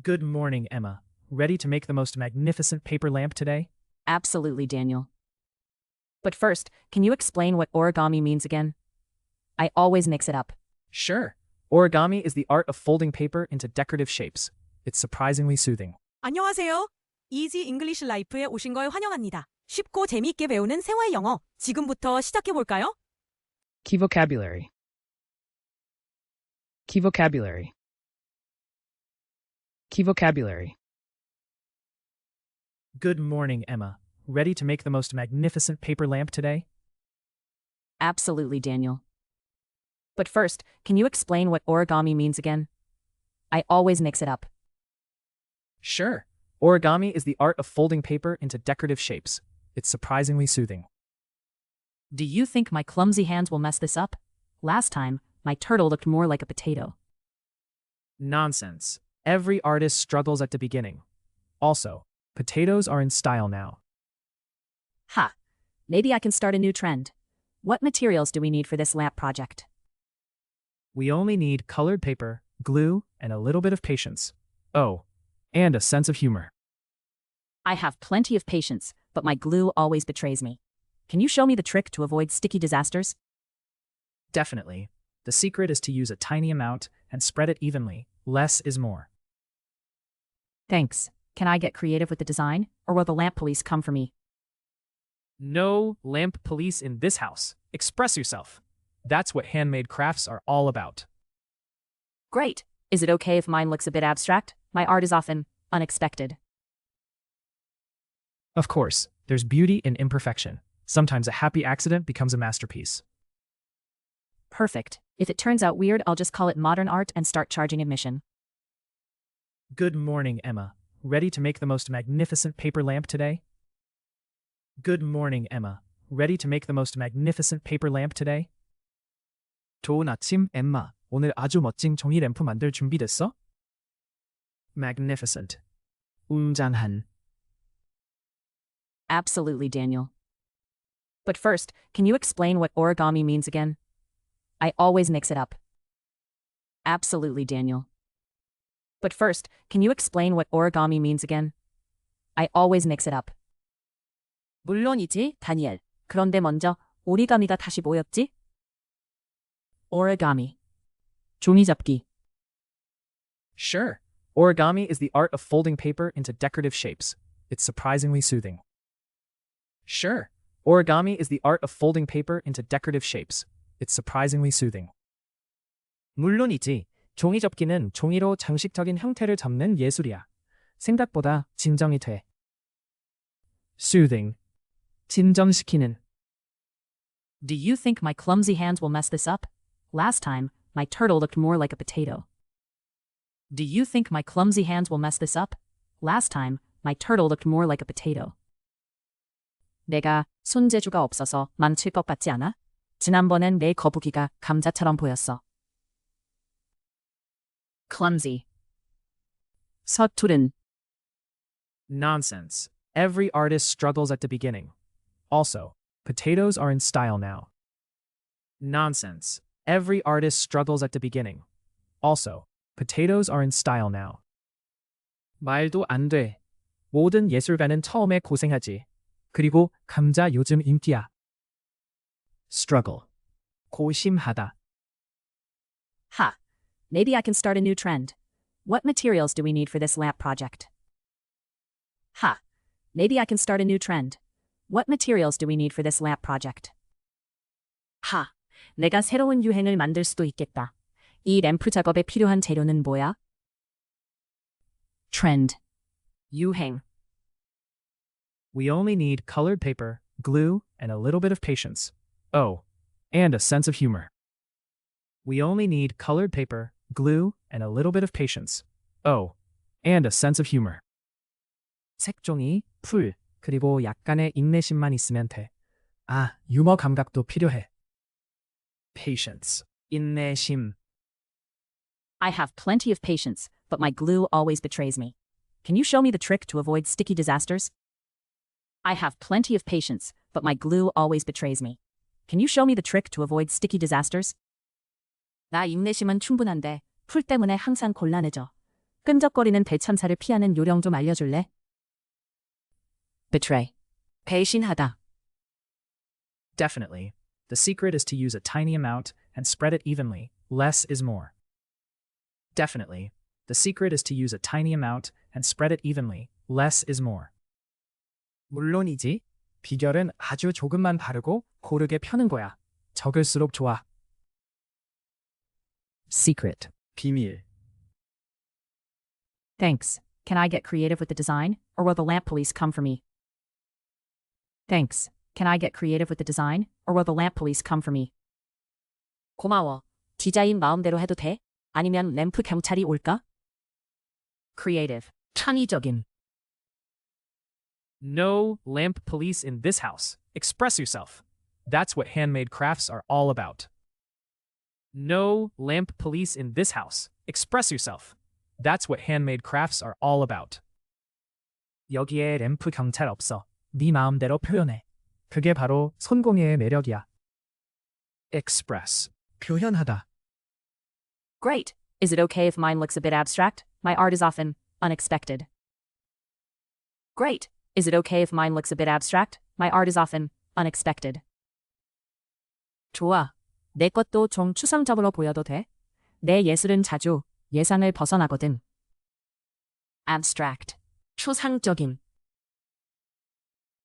Good morning, Emma. Ready to make the most magnificent paper lamp today? Absolutely, Daniel. But first, can you explain what origami means again? I always mix it up. Sure. Origami is the art of folding paper into decorative shapes. It's surprisingly soothing. 안녕하세요. Easy English Life에 오신 걸 환영합니다. 쉽고 재미있게 배우는 생활 영어. 지금부터 시작해 볼까요? Key vocabulary. Key vocabulary. Key vocabulary. Good morning, Emma. Ready to make the most magnificent paper lamp today? Absolutely, Daniel. But first, can you explain what origami means again? I always mix it up. Sure. Origami is the art of folding paper into decorative shapes. It's surprisingly soothing. Do you think my clumsy hands will mess this up? Last time, my turtle looked more like a potato. Nonsense. Every artist struggles at the beginning. Also, potatoes are in style now. Ha! Maybe I can start a new trend. What materials do we need for this lamp project? We only need colored paper, glue, and a little bit of patience. Oh, and a sense of humor. I have plenty of patience, but my glue always betrays me. Can you show me the trick to avoid sticky disasters? Definitely. The secret is to use a tiny amount and spread it evenly. Less is more. Thanks. Can I get creative with the design, or will the lamp police come for me? No lamp police in this house. Express yourself. That's what handmade crafts are all about. Great. Is it okay if mine looks a bit abstract? My art is often unexpected. Of course, there's beauty in imperfection. Sometimes a happy accident becomes a masterpiece. Perfect. If it turns out weird, I'll just call it modern art and start charging admission. Good morning, Emma. Ready to make the most magnificent paper lamp today? Good morning, Emma. Ready to make the most magnificent paper lamp today? 좋은 아침, 엠마. 오늘 아주 멋진 종이 램프 만들 준비됐어? Magnificent. 웅장한. Absolutely, Daniel. But first, can you explain what origami means again? I always mix it up. Absolutely, Daniel. But first, can you explain what origami means again? I always mix it up. 물론이지, 다니엘. 그런데 먼저 오리가미가 다시 뭐였지? Origami. 종이접기. Sure. Origami is the art of folding paper into decorative shapes. It's surprisingly soothing. Sure. Origami is the art of folding paper into decorative shapes. It's surprisingly soothing. 물론이지. 종이접기는 종이로 장식적인 형태를 잡는 예술이야. 생각보다 진정이 돼. Soothing. 진정시키는. Do you think my clumsy hands will mess this up? Last time, my turtle looked more like a potato. Do you think my clumsy hands will mess this up? Last time, my turtle looked more like a potato. 내가 손재주가 없어서 망칠 것 같지 않아? 지난번엔 내 거북이가 감자처럼 보였어. Clumsy. 서투른. Nonsense. Every artist struggles at the beginning. Also, potatoes are in style now. Nonsense. Every artist struggles at the beginning. Also, potatoes are in style now. 말도 안 돼. 모든 예술가는 처음에 고생하지. 그리고 감자 요즘 인기야. Struggle. 고심하다. Ha! Maybe I can start a new trend. What materials do we need for this lamp project? Ha! Maybe I can start a new trend. What materials do we need for this lamp project? 하! 내가 새로운 유행을 만들 수도 있겠다. 이 램프 작업에 필요한 재료는 뭐야? Trend. 유행. We only need colored paper, glue, and a little bit of patience. Oh, and a sense of humor. We only need colored paper, glue, and a little bit of patience. Oh, and a sense of humor. 색종이, 풀, 그리고 약간의 인내심만 있으면 돼. 아, 유머 감각도 필요해. Patience. 인내심. I have plenty of patience, but my glue always betrays me. Can you show me the trick to avoid sticky disasters? I have plenty of patience, but my glue always betrays me. Can you show me the trick to avoid sticky disasters? 나 인내심은 충분한데 풀 때문에 항상 곤란해져. 끈적거리는 대참사를 피하는 요령 좀 알려줄래? betray. 배신하다. Definitely. The secret is to use a tiny amount and spread it evenly. Less is more. Definitely. The secret is to use a tiny amount and spread it evenly. Less is more. 물론이지. 비결은 아주 조금만 바르고 고르게 펴는 거야. 적을수록 좋아. secret. 비밀. Thanks. Can I get creative with the design, or will the lamp police come for me? Thanks. Can I get creative with the design, or will the lamp police come for me? 고마워. 디자인 마음대로 해도 돼? 아니면 램프 경찰이 올까? creative. 창의적인. No lamp police in this house. Express yourself. That's what handmade crafts are all about. No lamp police in this house. Express yourself. That's what handmade crafts are all about. 여기에 램프 경찰 없어. 네 마음대로 표현해. 그게 바로 손공예의 매력이야. Express. 표현하다. Great. Is it okay if mine looks a bit abstract? My art is often unexpected. Great. Is it okay if mine looks a bit abstract? My art is often unexpected. 좋아. 내 것도 좀 추상적으로 보여도 돼? 내 예술은 자주 예상을 벗어나거든. abstract. 추상적인.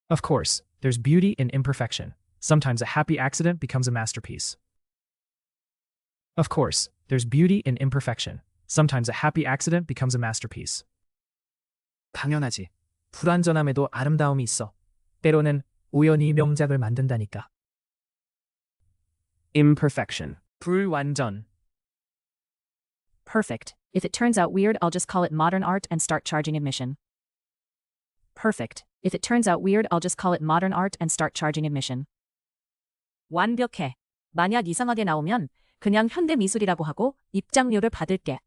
Of course, there's beauty in imperfection. Sometimes a happy accident becomes a masterpiece. Of course, there's beauty in imperfection. Sometimes a happy accident becomes a masterpiece. 당연하지. 불완전함에도 아름다움이 있어. 때로는 우연히 명작을 만든다니까. Imperfection. 불완전. Perfect. If it turns out weird, I'll just call it modern art and start charging admission. Perfect. If it turns out weird, I'll just call it modern art and start charging admission. 완벽해. 만약 이상하게 나오면 그냥 현대 미술이라고 하고 입장료를 받을게.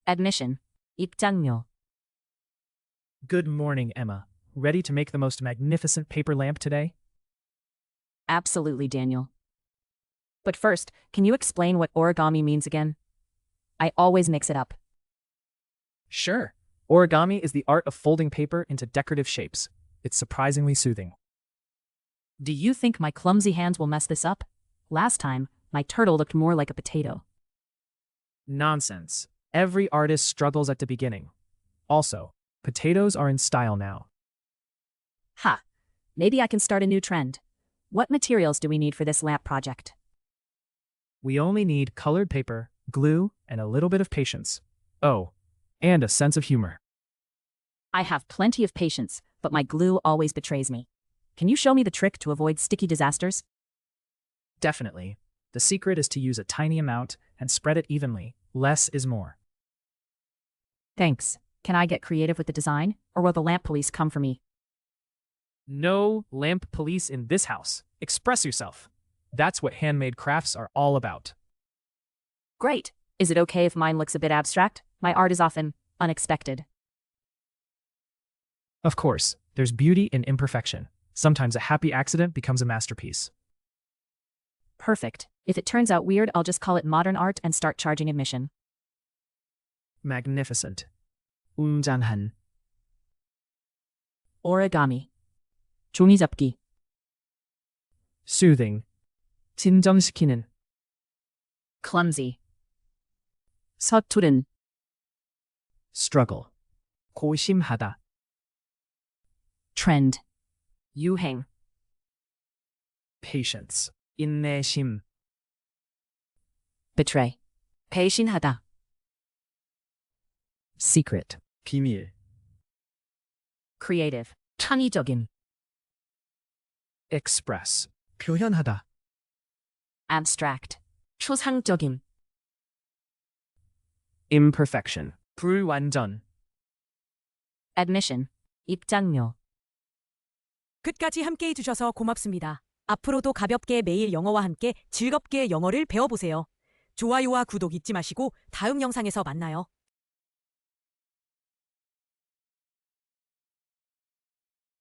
admission. 입장료. Good morning, Emma. Ready to make the most magnificent paper lamp today? Absolutely, Daniel. But first, can you explain what origami means again? I always mix it up. Sure. Origami is the art of folding paper into decorative shapes. It's surprisingly soothing. Do you think my clumsy hands will mess this up? Last time, my turtle looked more like a potato. Nonsense. Every artist struggles at the beginning. Also, potatoes are in style now. Ha! Maybe I can start a new trend. What materials do we need for this lamp project? We only need colored paper, glue, and a little bit of patience. Oh, and a sense of humor. I have plenty of patience, but my glue always betrays me. Can you show me the trick to avoid sticky disasters? Definitely. The secret is to use a tiny amount and spread it evenly. Less is more. Thanks. Can I get creative with the design, or will the lamp police come for me? No lamp police in this house. Express yourself. That's what handmade crafts are all about. Great. Is it okay if mine looks a bit abstract? My art is often unexpected. Of course, there's beauty in imperfection. Sometimes a happy accident becomes a masterpiece. Perfect. If it turns out weird, I'll just call it modern art and start charging admission. Magnificent. 웅장한. origami. 종이접기. Soothing. 진정시키는. clumsy. 서투른. Struggle. 고심하다. trend. 유행. Patience. 인내심. betray. 배신하다. Secret. 비밀. creative. 창의적인. Express. 표현하다. abstract. 추상적인. Imperfection. 불완전. admission. 입장료. 끝까지 함께 해주셔서 고맙습니다. 앞으로도 가볍게 매일 영어와 함께 즐겁게 영어를 배워보세요. 좋아요와 구독 잊지 마시고 다음 영상에서 만나요.